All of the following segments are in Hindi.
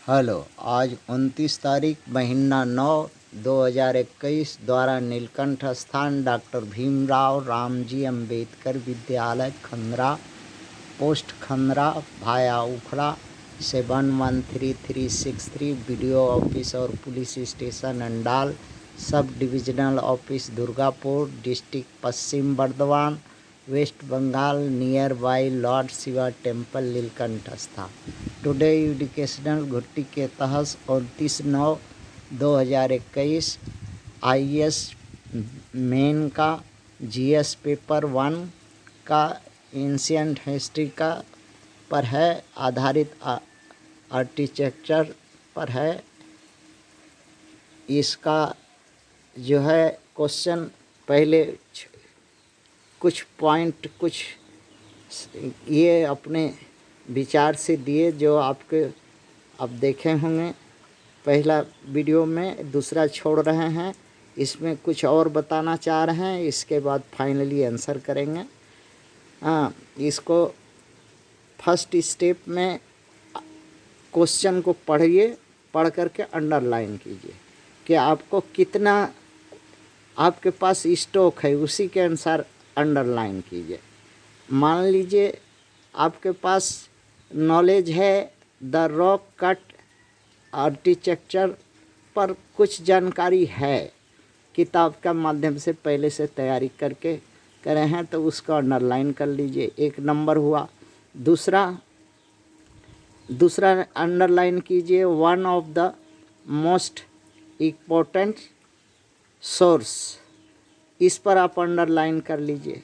हेलो, आज 29 तारीख महीना 9 2021 द्वारा नीलकंठ स्थान डॉक्टर भीमराव रामजी अंबेडकर विद्यालय खंदरा पोस्ट खंदरा भाया उखड़ा 713363 बीडीओ ऑफिस और police station Andal sub divisional office Durgapur district Paschim Bardhaman West Bengal near by Lord Shiva temple Neelkanth स्थान। टुडे एजुकेशनल घुट्टी के तहत 29/9/2021 IAS मेन का GS पेपर 1 का एंशिएंट हिस्ट्री का पर है आधारित आर्किटेक्चर पर है। इसका जो है क्वेश्चन पहले कुछ पॉइंट कुछ ये अपने विचार से दिए जो आपके अब देखे होंगे पहला वीडियो में, दूसरा छोड़ रहे हैं। इसमें कुछ और बताना चाह रहे हैं, इसके बाद फाइनली आंसर करेंगे। इसको फर्स्ट स्टेप में क्वेश्चन को पढ़िए, पढ़ करके अंडरलाइन कीजिए कि आपको कितना आपके पास स्टॉक है, उसी के अनुसार अंडरलाइन कीजिए। मान लीजिए आपके पास नॉलेज है द रॉक कट आर्किटेक्चर पर कुछ जानकारी है, किताब का माध्यम से पहले से तैयारी करके करे हैं, तो उसको अंडरलाइन कर लीजिए। एक नंबर हुआ। दूसरा अंडरलाइन कीजिए one of the most important source, इस पर आप अंडरलाइन कर लीजिए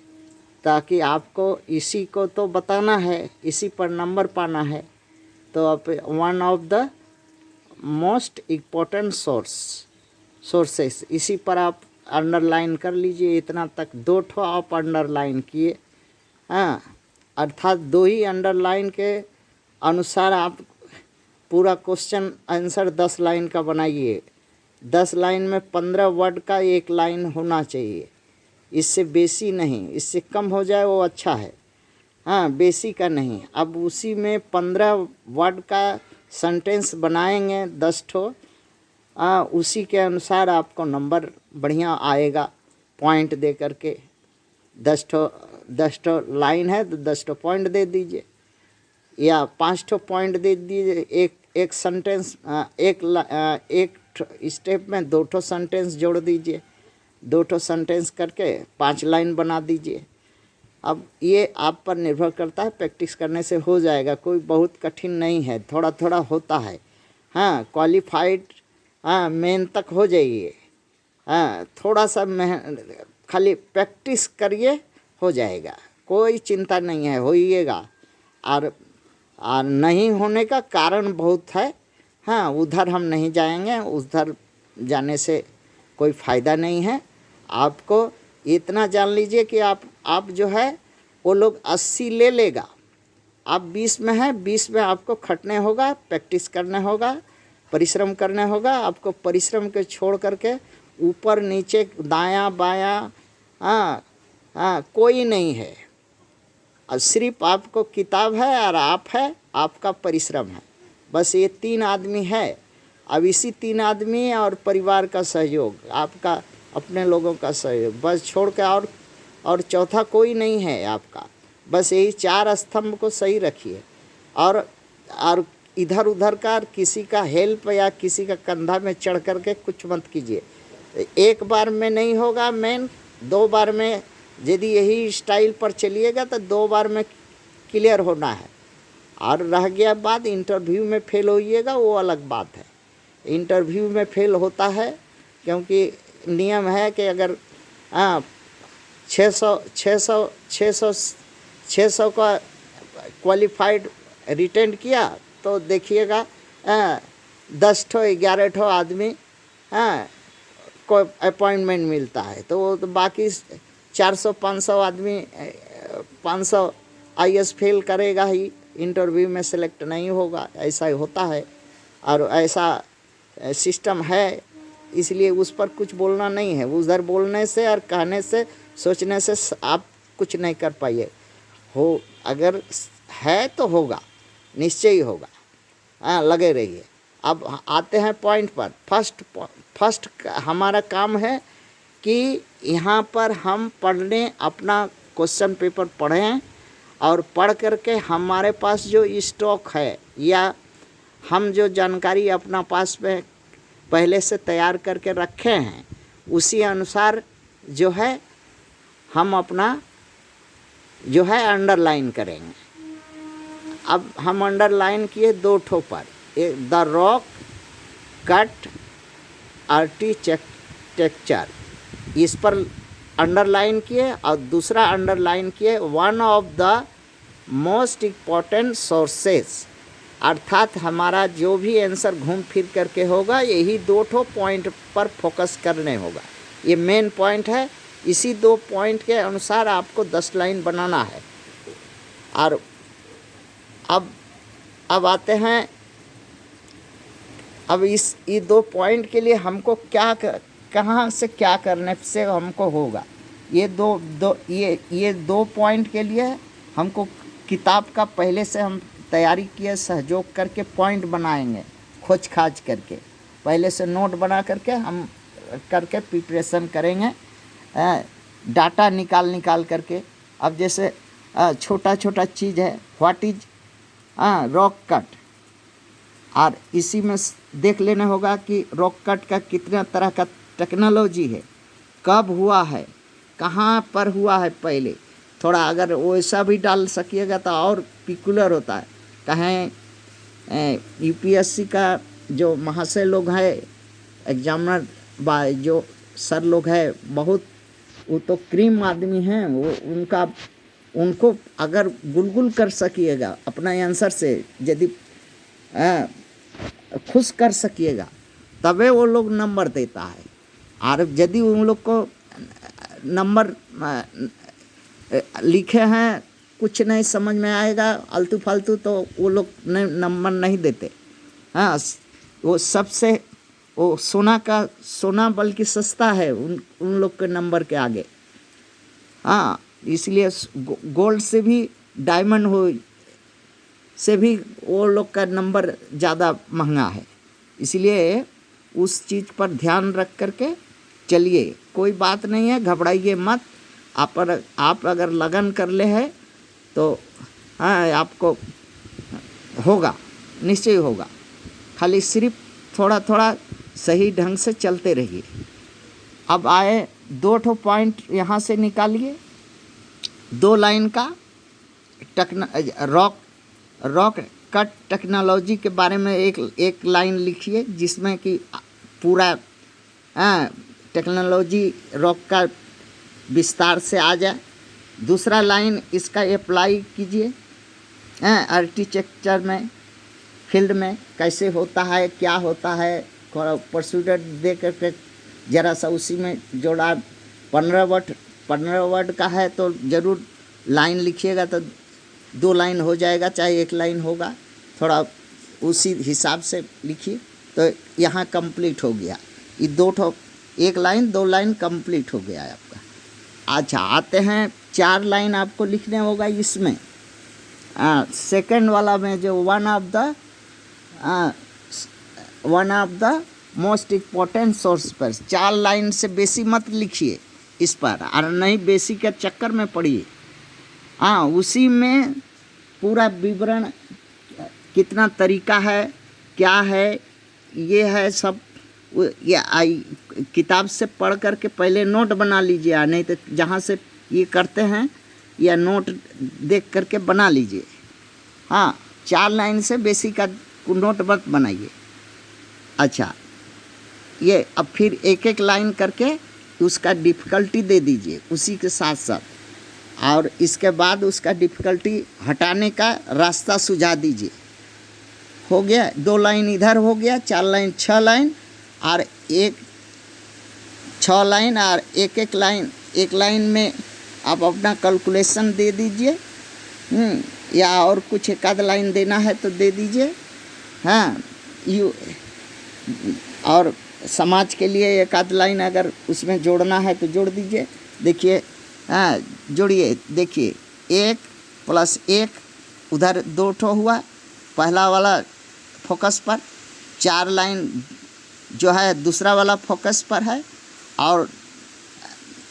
ताकि आपको इसी को तो बताना है, इसी पर नंबर पाना है। तो आप one of the most important sources इसी पर आप अंडरलाइन कर लीजिए। इतना तक 2 ठो आप अंडरलाइन किए, अर्थात 2 ही अंडरलाइन के अनुसार आप पूरा क्वेश्चन आंसर 10 लाइन का बनाइए। 10 लाइन में 15 वर्ड का एक लाइन होना चाहिए, इससे बेसी नहीं। इससे कम हो जाए वो अच्छा है, बेसी का नहीं। अब उसी में 15 वर्ड का सेंटेंस बनाएंगे 10 ठो, उसी के अनुसार आपको नंबर बढ़िया आएगा पॉइंट दे करके। 10 ठो लाइन है तो 10 ठो पॉइंट दे दीजिए, या 5 ठो पॉइंट दे दीजिए। एक सेंटेंस एक स्टेप में 2 ठो सेंटेंस जोड़ दीजिए, 2 ठो सेंटेंस करके 5 लाइन बना दीजिए। अब ये आप पर निर्भर करता है, प्रैक्टिस करने से हो जाएगा, कोई बहुत कठिन नहीं है, थोड़ा थोड़ा होता है। क्वालिफाइड मेन तक हो जाइए। थोड़ा सा खाली प्रैक्टिस करिए, हो जाएगा, कोई चिंता नहीं है, होइएगा। और नहीं होने का कारण बहुत है, उधर हम नहीं जाएंगे, उधर जाने से कोई फ़ायदा नहीं है। आपको इतना जान लीजिए कि आप जो है वो लोग 80 ले लेगा, आप 20 में हैं, 20 में आपको खटने होगा, प्रैक्टिस करने होगा, परिश्रम करने होगा। आपको परिश्रम के छोड़ करके ऊपर नीचे दायां बायां कोई नहीं है। अब सिर्फ आपको किताब है और आप है, आपका परिश्रम है, बस ये 3 आदमी है। अब इसी 3 आदमी और परिवार का सहयोग, आपका अपने लोगों का सहयोग, बस छोड़ के और चौथा कोई नहीं है आपका। बस यही 4 स्तंभ को सही रखिए, और इधर उधर का किसी का हेल्प या किसी का कंधा में चढ़ करके कुछ मत कीजिए। एक बार में नहीं होगा मेन, 2 बार में यदि यही स्टाइल पर चलिएगा तो 2 बार में क्लियर होना है। और रह गया बात इंटरव्यू में फेल होइएगा, वो अलग बात है। इंटरव्यू में फेल होता है क्योंकि नियम है कि अगर 600 का क्वालिफाइड रिटेंड किया तो देखिएगा 10 ठो 11 ठो आदमी को अपॉइंटमेंट मिलता है, तो वो तो बाकी 400-500 आदमी 500 IAS फेल करेगा ही, इंटरव्यू में सेलेक्ट नहीं होगा। ऐसा ही होता है और ऐसा सिस्टम है, इसलिए उस पर कुछ बोलना नहीं है। उधर बोलने से और कहने से सोचने से आप कुछ नहीं कर पाइए। हो अगर है तो होगा, निश्चय ही होगा। लगे रहिए। अब आते हैं पॉइंट पर। फर्स्ट हमारा काम है कि यहाँ पर हम पढ़ने अपना क्वेश्चन पेपर पढ़ें और पढ़ करके हमारे पास जो स्टॉक है या हम जो जानकारी अपना पास में पहले से तैयार करके रखे हैं उसी अनुसार जो है हम अपना जो है अंडरलाइन करेंगे। अब हम अंडरलाइन किए 2 ठो पर, एक द रॉक कट आर्किटेक्चर, इस पर अंडरलाइन किए और दूसरा अंडरलाइन किए one of the most important sources, अर्थात हमारा जो भी आंसर घूम फिर करके होगा यही 2 ठो पॉइंट पर फोकस करने होगा। ये मेन पॉइंट है, इसी 2 पॉइंट के अनुसार आपको 10 लाइन बनाना है। और अब आते हैं, अब ये 2 पॉइंट के लिए हमको क्या कहाँ से क्या करने से हमको होगा। ये दो पॉइंट के लिए हमको किताब का पहले से हम तैयारी किए, सहयोग करके पॉइंट बनाएंगे, खोज खाज करके पहले से नोट बना करके हम करके प्रिपरेशन करेंगे, डाटा निकाल करके। अब जैसे छोटा छोटा चीज़ है, व्हाट इज रॉक कट, और इसी में देख लेना होगा कि रॉक कट का कितना तरह का टेक्नोलॉजी है, कब हुआ है, कहाँ पर हुआ है। पहले थोड़ा अगर वैसा भी डाल सकिएगा तो और पिकुलर होता है। कहें यूपीएससी का जो महाशय लोग हैं, एग्जामिनर जो सर लोग हैं, बहुत वो तो क्रीम आदमी हैं, वो उनको अगर गुलगुल कर सकिएगा अपना आंसर से, यदि खुश कर सकिएगा तबे वो लोग नंबर देता है। और यदि उन लोग को नंबर लिखे हैं कुछ नहीं समझ में आएगा आलतू फालतू, तो वो लोग नंबर नहीं देते। हाँ, वो सबसे वो सोना बल्कि सस्ता है उन लोग के नंबर के आगे। हाँ, इसलिए गोल्ड से भी डायमंड हो से भी वो लोग का नंबर ज़्यादा महंगा है। इसलिए उस चीज़ पर ध्यान रख करके चलिए, कोई बात नहीं है, घबराइए मत। आप अगर लगन कर ले है तो हाँ आपको होगा, निश्चय होगा। खाली सिर्फ थोड़ा थोड़ा सही ढंग से चलते रहिए। अब आए 2 ठो पॉइंट यहाँ से निकालिए। 2 लाइन का रॉक कट टेक्नोलॉजी के बारे में एक लाइन लिखिए, जिसमें कि पूरा टेक्नोलॉजी रॉक का विस्तार से आ जाए। दूसरा लाइन इसका अप्लाई कीजिए आर्किटेक्चर में, फील्ड में कैसे होता है, क्या होता है, प्रोसीजर दे करके ज़रा सा उसी में जोड़ा। 15 वर्ड का है तो ज़रूर लाइन लिखिएगा तो 2 लाइन हो जाएगा, चाहे 1 लाइन होगा, थोड़ा उसी हिसाब से लिखिए। तो यहाँ कंप्लीट हो गया, ये 2 ठो, 1 लाइन 2 लाइन कंप्लीट हो गया है आपका। अच्छा, आते हैं 4 लाइन आपको लिखने होगा इसमें। सेकंड वाला में जो one of the most important source पर 4 लाइन से बेसी मत लिखिए इस पर, और नहीं बेसी के चक्कर में पड़िए। उसी में पूरा विवरण, कितना तरीका है, क्या है, ये है सब। ये किताब से पढ़ करके पहले नोट बना लीजिए, नहीं तो जहाँ से ये करते हैं या नोट देख करके बना लीजिए। 4 लाइन से बेसी का नोट मत बनाइए। अच्छा, ये अब फिर एक लाइन करके उसका डिफ़िकल्टी दे दीजिए उसी के साथ साथ, और इसके बाद उसका डिफ़िकल्टी हटाने का रास्ता सुझा दीजिए। हो गया, 2 लाइन इधर हो गया, 4 लाइन 6 लाइन, और 6 लाइन और एक लाइन में आप अपना कैलकुलेशन दे दीजिए। या और कुछ एक आध लाइन देना है तो दे दीजिए। और समाज के लिए एक आध लाइन अगर उसमें जोड़ना है तो जोड़ दीजिए। देखिए, जोड़िए, देखिए 1 + 1 उधर 2 ठो हुआ, पहला वाला फोकस पर 4 लाइन जो है दूसरा वाला फोकस पर है, और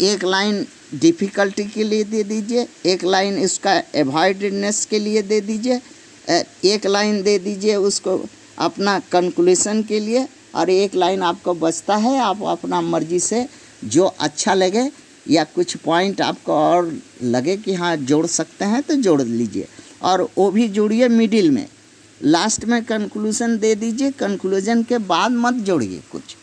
1 लाइन डिफ़िकल्टी के लिए दे दीजिए, 1 लाइन इसका अवॉइडेडनेस के लिए दे दीजिए, 1 लाइन दे दीजिए उसको अपना कंक्लूजन के लिए, और 1 लाइन आपको बचता है। आप अपना मर्जी से जो अच्छा लगे या कुछ पॉइंट आपको और लगे कि हाँ जोड़ सकते हैं तो जोड़ लीजिए, और वो भी जोड़िए मिडिल में। लास्ट में कंक्लूजन दे दीजिए, कंक्लूजन के बाद मत जोड़िए कुछ।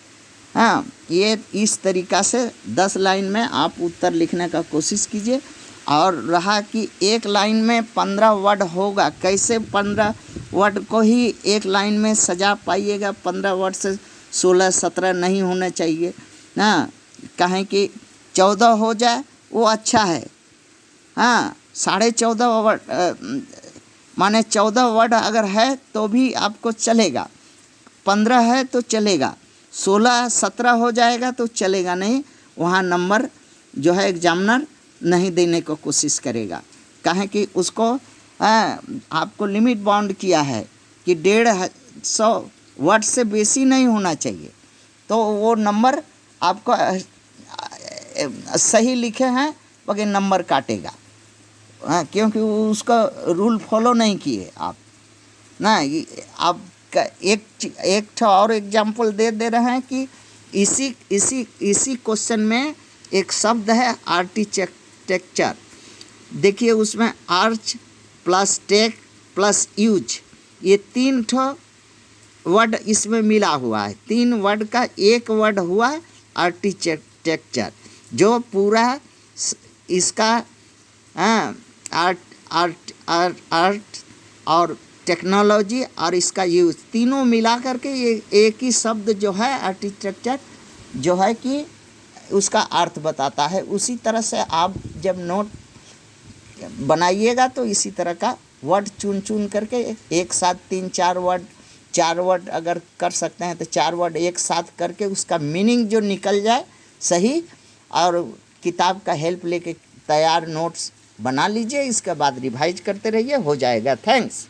हाँ, ये इस तरीक़ा से 10 लाइन में आप उत्तर लिखने का कोशिश कीजिए। और रहा कि 1 लाइन में 15 वर्ड होगा, कैसे 15 वर्ड को ही 1 लाइन में सजा पाइएगा। 15 वर्ड से 16-17 नहीं होने चाहिए। हाँ, कहें कि 14 हो जाए वो अच्छा है। हाँ, 14.5 वर्ड माने 14 वर्ड अगर है तो भी आपको चलेगा, 15 है तो चलेगा, 16-17 हो जाएगा तो चलेगा नहीं। वहाँ नंबर जो है एग्जामिनर नहीं देने को कोशिश करेगा। कहें कि उसको आपको लिमिट बाउंड किया है कि 150 वर्ड से बेसी नहीं होना चाहिए, तो वो नंबर आपको सही लिखे हैं मगर नंबर काटेगा। हाँ, क्योंकि उसका रूल फॉलो नहीं किए आप ना। आप एक और एग्जाम्पल दे रहे हैं कि इसी क्वेश्चन में एक शब्द है आर्किटेक्चर। देखिए उसमें arch plus tech plus use, ये 3 वर्ड इसमें मिला हुआ है। 3 वर्ड का एक वर्ड हुआ आर्किटेक्चर, जो पूरा इसका आर्ट और टेक्नोलॉजी और इसका यूज़ तीनों मिला करके ये एक ही शब्द जो है आर्किटेक्चर जो है कि उसका अर्थ बताता है। उसी तरह से आप जब नोट बनाइएगा तो इसी तरह का वर्ड चुन करके एक साथ 3-4 वर्ड, 4 वर्ड अगर कर सकते हैं तो 4 वर्ड एक साथ करके उसका मीनिंग जो निकल जाए सही, और किताब का हेल्प लेके तैयार नोट्स बना लीजिए। इसके बाद रिवाइज करते रहिए, हो जाएगा। थैंक्स।